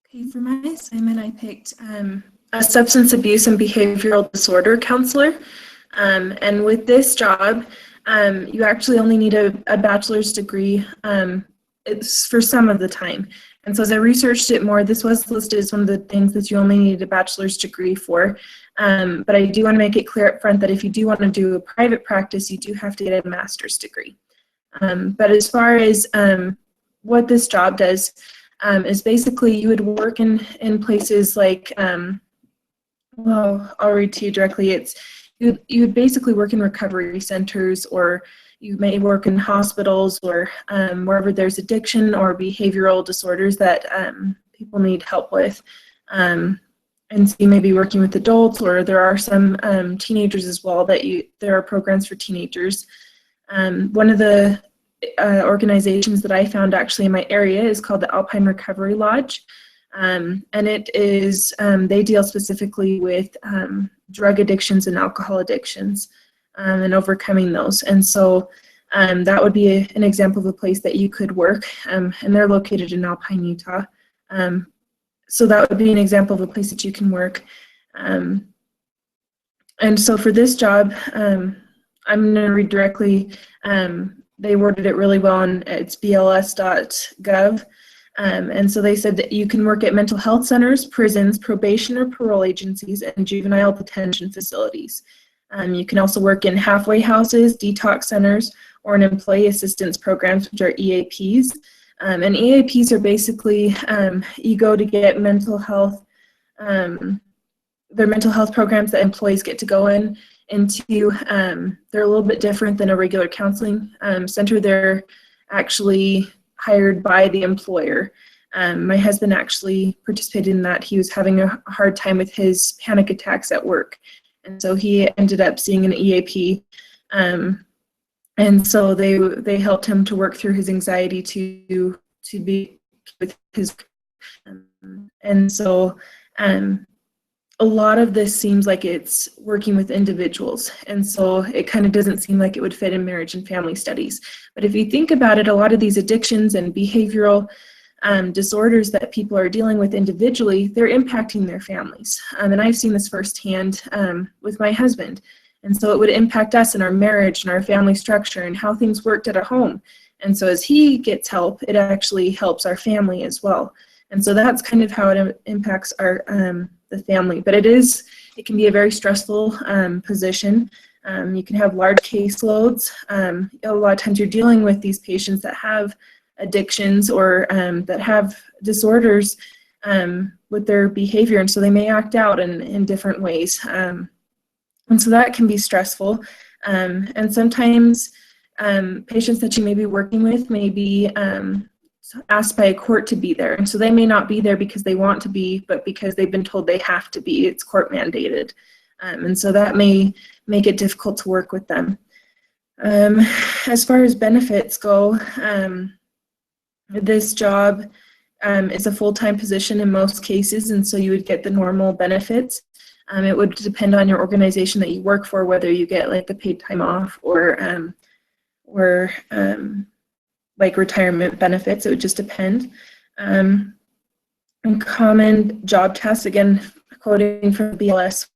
Okay, for my assignment, I picked a substance abuse and behavioral disorder counselor. And with this job, you actually only need a bachelor's degree. It's for some of the time. And so as I researched it more, this was listed as one of the things that you only need a bachelor's degree for. But I do want to make it clear up front that if you do want to do a private practice, you do have to get a master's degree. But as far as what this job does, is basically you would work in places like, well, I'll read to you directly. You would basically work in recovery centers, or you may work in hospitals, or wherever there's addiction or behavioral disorders that people need help with. And so you may be working with adults, or there are some teenagers as well there are programs for teenagers. One of the organizations that I found actually in my area is called the Alpine Recovery Lodge. And it is, they deal specifically with drug addictions and alcohol addictions and overcoming those. And so that would be an example of a place that you could work, and they're located in Alpine, Utah. So that would be an example of a place that you can work. And so for this job, I'm going to read directly. They worded it really well on it's bls.gov. And so they said that you can work at mental health centers, prisons, probation or parole agencies, and juvenile detention facilities. You can also work in halfway houses, detox centers, or in employee assistance programs, which are EAPs. And EAPs are basically you go to get mental health, they're mental health programs that employees get to go into. They're a little bit different than a regular counseling center. They're actually hired by the employer. My husband actually participated in that. He was having a hard time with his panic attacks at work, and so he ended up seeing an EAP. And so they helped him to work through his anxiety to be with his. And so a lot of this seems like it's working with individuals, and so it kind of doesn't seem like it would fit in marriage and family studies. But if you think about it, a lot of these addictions and behavioral disorders that people are dealing with individually, they're impacting their families. And I've seen this firsthand with my husband. And so it would impact us in our marriage and our family structure and how things worked at a home. And so as he gets help, it actually helps our family as well. And so that's kind of how it impacts our the family. But it can be a very stressful position. You can have large caseloads. A lot of times you're dealing with these patients that have addictions or that have disorders with their behavior, and so they may act out in different ways. And so that can be stressful. And sometimes patients that you may be working with may be asked by a court to be there. And so they may not be there because they want to be, but because they've been told they have to be. It's court mandated. And so that may make it difficult to work with them. As far as benefits go, this job is a full-time position in most cases, and so you would get the normal benefits. It would depend on your organization that you work for, whether you get like the paid time off or like retirement benefits. It would just depend. And common job tasks, again, quoting from bls.gov,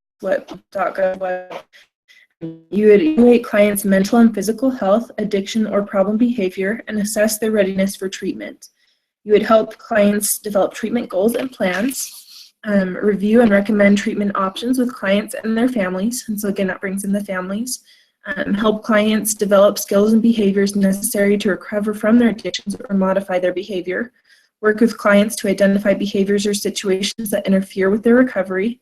you would evaluate clients' mental and physical health, addiction, or problem behavior, and assess their readiness for treatment. You would help clients develop treatment goals and plans, review and recommend treatment options with clients and their families. And so again, that brings in the families. Help clients develop skills and behaviors necessary to recover from their addictions or modify their behavior. Work with clients to identify behaviors or situations that interfere with their recovery.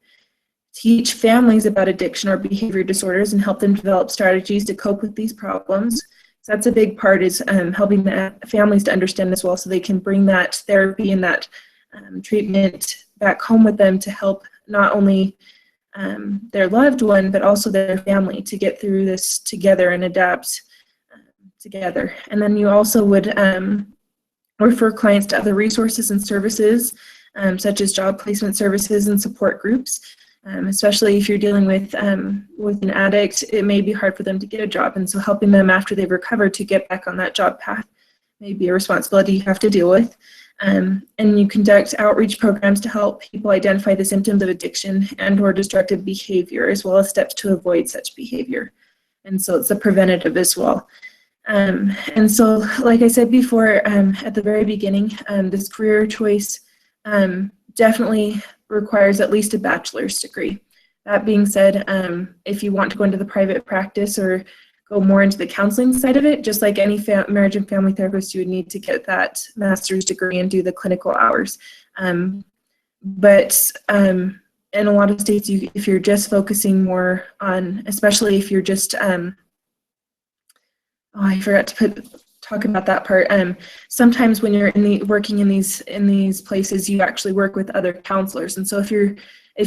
Teach families about addiction or behavior disorders and help them develop strategies to cope with these problems. So that's a big part, is helping the families to understand as well, so they can bring that therapy and that treatment back home with them to help not only their loved one, but also their family to get through this together and adapt together. And then you also would refer clients to other resources and services, such as job placement services and support groups. Especially if you're dealing with an addict, it may be hard for them to get a job, and so helping them after they've recovered to get back on that job path may be a responsibility you have to deal with. And you conduct outreach programs to help people identify the symptoms of addiction and/or destructive behavior, as well as steps to avoid such behavior. And so it's a preventative as well. And so, like I said before, at the very beginning, this career choice definitely requires at least a bachelor's degree. That being said, if you want to go into the private practice or go more into the counseling side of it, just like any marriage and family therapist, you would need to get that master's degree and do the clinical hours. But in a lot of states, if you're just focusing more on, especially if you're just, I forgot to talk about that part. Sometimes when you're working in these places, you actually work with other counselors, and so if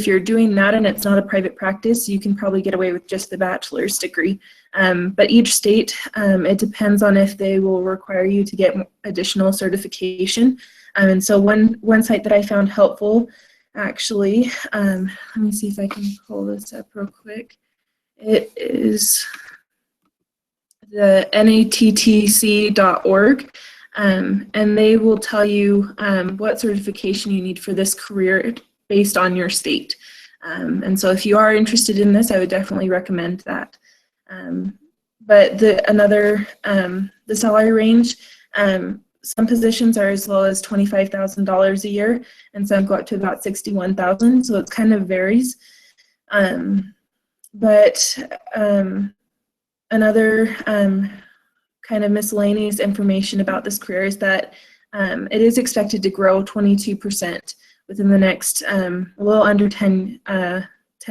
you're doing that and it's not a private practice, you can probably get away with just the bachelor's degree. But each state, it depends on if they will require you to get additional certification. And so one site that I found helpful, actually, let me see if I can pull this up real quick. It is the nattc.org, and they will tell you what certification you need for this career based on your state. And so if you are interested in this, I would definitely recommend that. But the salary range, some positions are as low as $25,000 a year, and some go up to about $61,000, so it kind of varies. Another kind of miscellaneous information about this career is that it is expected to grow 22% within the next, a little under 10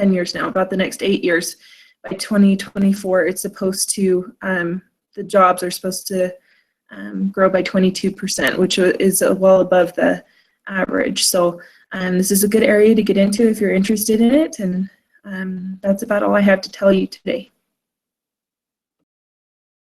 years now, about the next 8 years. By 2024, it's supposed to, the jobs are supposed to grow by 22%, which is well above the average. So this is a good area to get into if you're interested in it, and that's about all I have to tell you today.